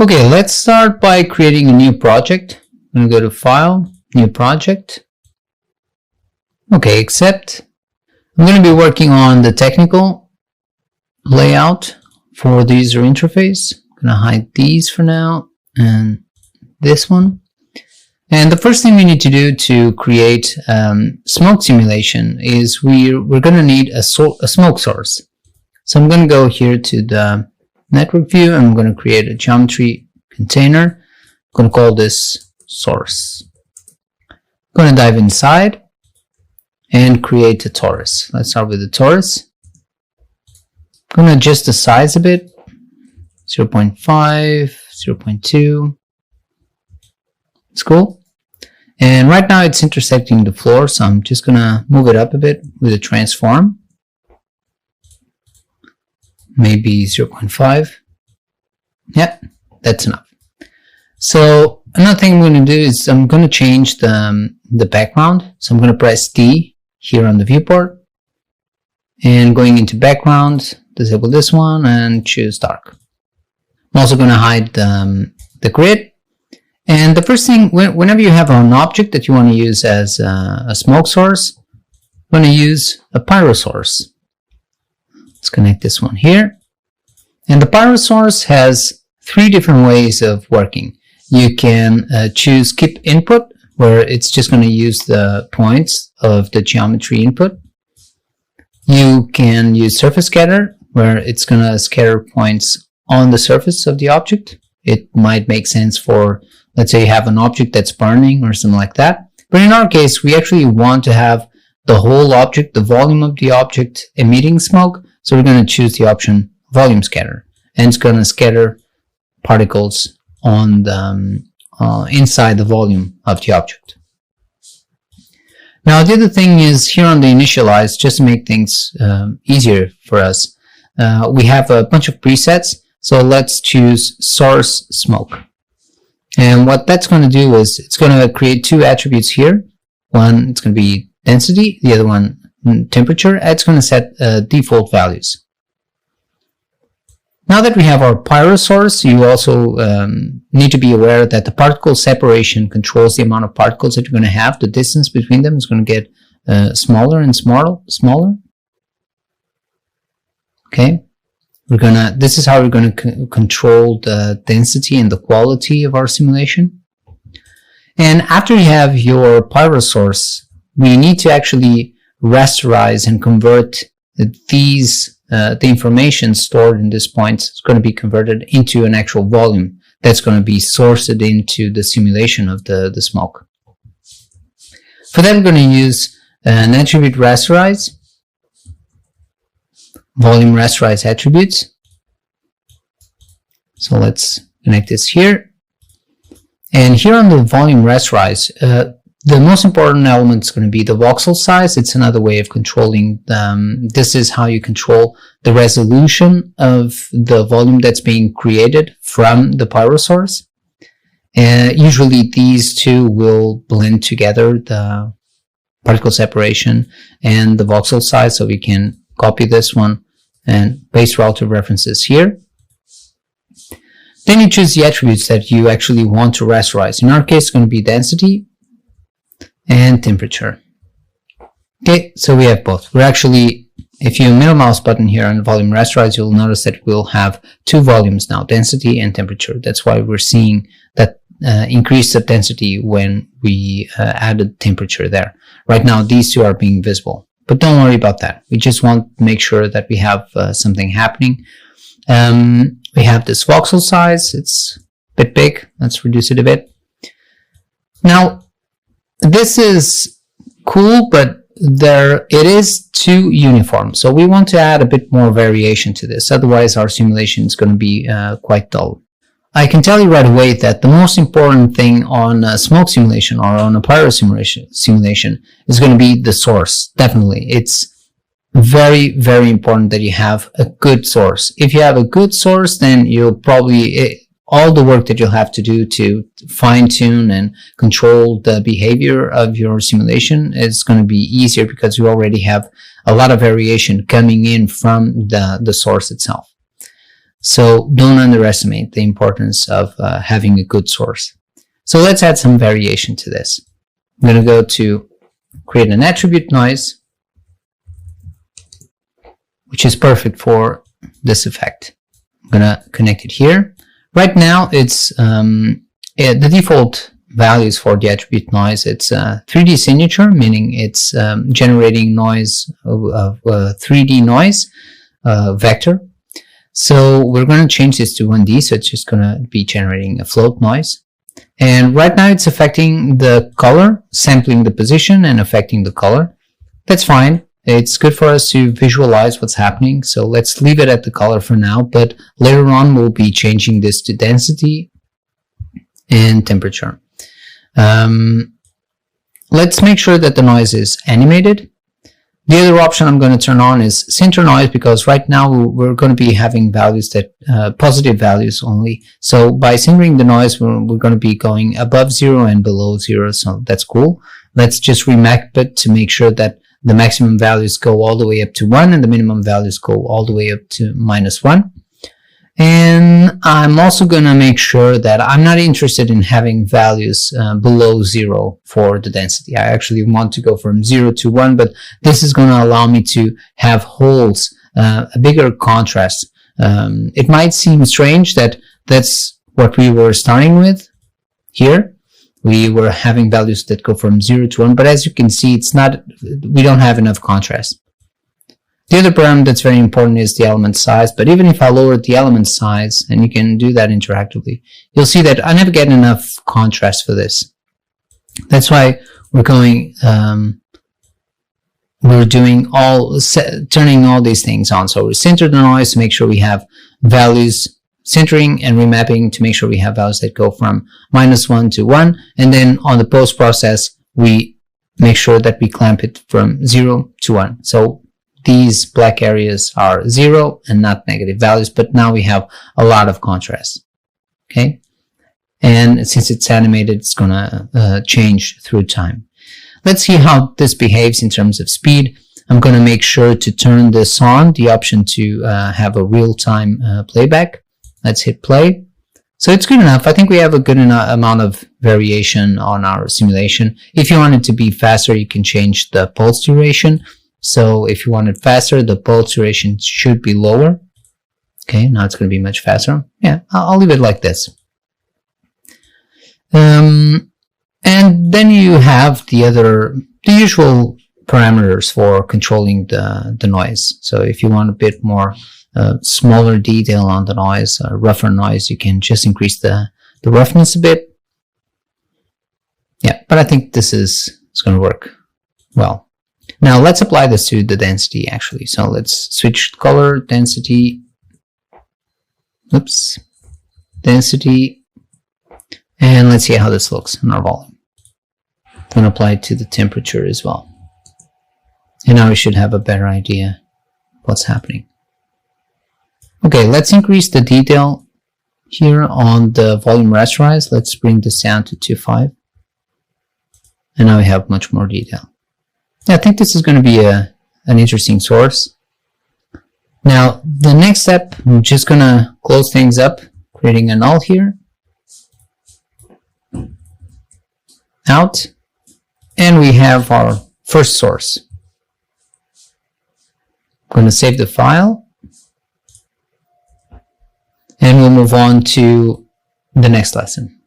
Okay, let's start by creating a new project. I'm going to go to File, New Project. Okay, accept. I'm going to be working on the technical layout for the user interface. I'm going to hide these for now and this one. And the first thing we need to do to create smoke simulation is we're going to need a smoke source. So I'm going to go here to the network view and I'm going to create a geometry container. I'm going to call this source. I'm going to dive inside and create a torus. Let's start with the torus. I'm going to adjust the size a bit, 0.5, 0.2. It's cool. And right now it's intersecting the floor, so I'm just going to move it up a bit with a transform. Maybe 0.5. Yeah, that's enough. So another thing I'm going to do is I'm going to change the background. So I'm going to press D here on the viewport. And going into background, disable this one and choose dark. I'm also going to hide the grid. And the first thing, whenever you have an object that you want to use as a smoke source, I'm going to use a Pyro Source. Let's connect this one here. And the Pyro Source has three different ways of working. You can choose Keep Input, where it's just going to use the points of the geometry input. You can use Surface Scatter, where it's going to scatter points on the surface of the object. It might make sense for, let's say you have an object that's burning or something like that. But in our case, we actually want to have the whole object, the volume of the object emitting smoke. So we're going to choose the option Volume Scatter. And it's going to scatter particles on the inside the volume of the object. Now the other thing is here on the initialize, just to make things easier for us, we have a bunch of presets. So let's choose Source Smoke. And what that's going to do is it's going to create two attributes here. One, it's going to be density. The other one, temperature. It's going to set default values. Now that we have our Pyro Source, you also need to be aware that the particle separation controls the amount of particles that you're going to have. The distance between them is going to get smaller and smaller. Okay. This is how we're going to control the density and the quality of our simulation. And after you have your Pyro Source, we need to actually rasterize and convert the information stored in this point is going to be converted into an actual volume that's going to be sourced into the simulation of the smoke. For that, we're going to use an attribute rasterize. Volume rasterize attributes. So let's connect this here. And here on the volume rasterize, the most important element is going to be the voxel size. It's another way of controlling, this is how you control the resolution of the volume that's being created from the Pyro Source. Usually these two will blend together, the particle separation and the voxel size, so we can copy this one and paste relative references here. Then you choose the attributes that you actually want to rasterize. In our case, it's going to be density and temperature. Okay, so we have both. We're actually, if you middle mouse button here on volume rasterize, you'll notice that we'll have two volumes now, density and temperature. That's why we're seeing that increase of density when we added temperature there. Right now, these two are being visible. But don't worry about that. We just want to make sure that we have something happening. We have this voxel size. It's a bit big. Let's reduce it a bit. Now, this is cool, but it is too uniform. So we want to add a bit more variation to this. Otherwise, our simulation is going to be quite dull. I can tell you right away that the most important thing on a smoke simulation or on a pyro simulation is going to be the source. Definitely. It's very, very important that you have a good source. If you have a good source, then you'll probably, all the work that you'll have to do to fine-tune and control the behavior of your simulation is going to be easier because you already have a lot of variation coming in from the source itself. So don't underestimate the importance of having a good source. So let's add some variation to this. I'm going to go to create an attribute noise, which is perfect for this effect. I'm going to connect it here. Right now, it's the default values for the attribute noise. It's 3D signature, meaning it's generating noise of 3D noise vector. So we're going to change this to 1D, so it's just going to be generating a float noise. And right now it's affecting the color, sampling the position and affecting the color. That's fine. It's good for us to visualize what's happening. So let's leave it at the color for now, but later on we'll be changing this to density and temperature. Let's make sure that the noise is animated. The other option I'm going to turn on is center noise, because right now we're going to be having values that positive values only. So by centering the noise, we're going to be going above 0 and below 0. So that's cool. Let's just remap it to make sure that the maximum values go all the way up to 1 and the minimum values go all the way up to -1. And I'm also going to make sure that I'm not interested in having values below 0 for the density. I actually want to go from 0 to 1, but this is going to allow me to have holes, a bigger contrast. It might seem strange that that's what we were starting with here. We were having values that go from 0 to 1, but as you can see, it's not, we don't have enough contrast. The other parameter that's very important is the element size, but even if I lower the element size, and you can do that interactively, you'll see that I never get enough contrast for this. That's why we're going, we're doing turning all these things on. So we center the noise to make sure we have values, centering and remapping to make sure we have values that go from -1 to 1, and then on the post process, we make sure that we clamp it from 0 to 1. So these black areas are 0 and not negative values, but now we have a lot of contrast. Okay, and since it's animated, it's gonna change through time. Let's see how this behaves in terms of speed. I'm gonna make sure to turn this on, the option to have a real-time playback. Let's hit play. So it's good enough. I think we have a good amount of variation on our simulation. If you want it to be faster, you can change the pulse duration. So if you want it faster, the pulse duration should be lower. Okay, now it's going to be much faster. Yeah, I'll leave it like this. And then you have the usual parameters for controlling the noise. So if you want a bit more smaller detail on the noise, rougher noise, you can just increase the roughness a bit. Yeah, but I think it's going to work well. Now let's apply this to the density actually. So let's switch color, density, density, and let's see how this looks in our volume. I'm going to apply it to the temperature as well. And now we should have a better idea what's happening. Okay, let's increase the detail here on the volume rasterize. Let's bring this down to 2.5. And now we have much more detail. I think this is going to be an interesting source. Now, the next step, I'm just going to close things up, creating a null here. Out. And we have our first source. I'm going to save the file. And we'll move on to the next lesson.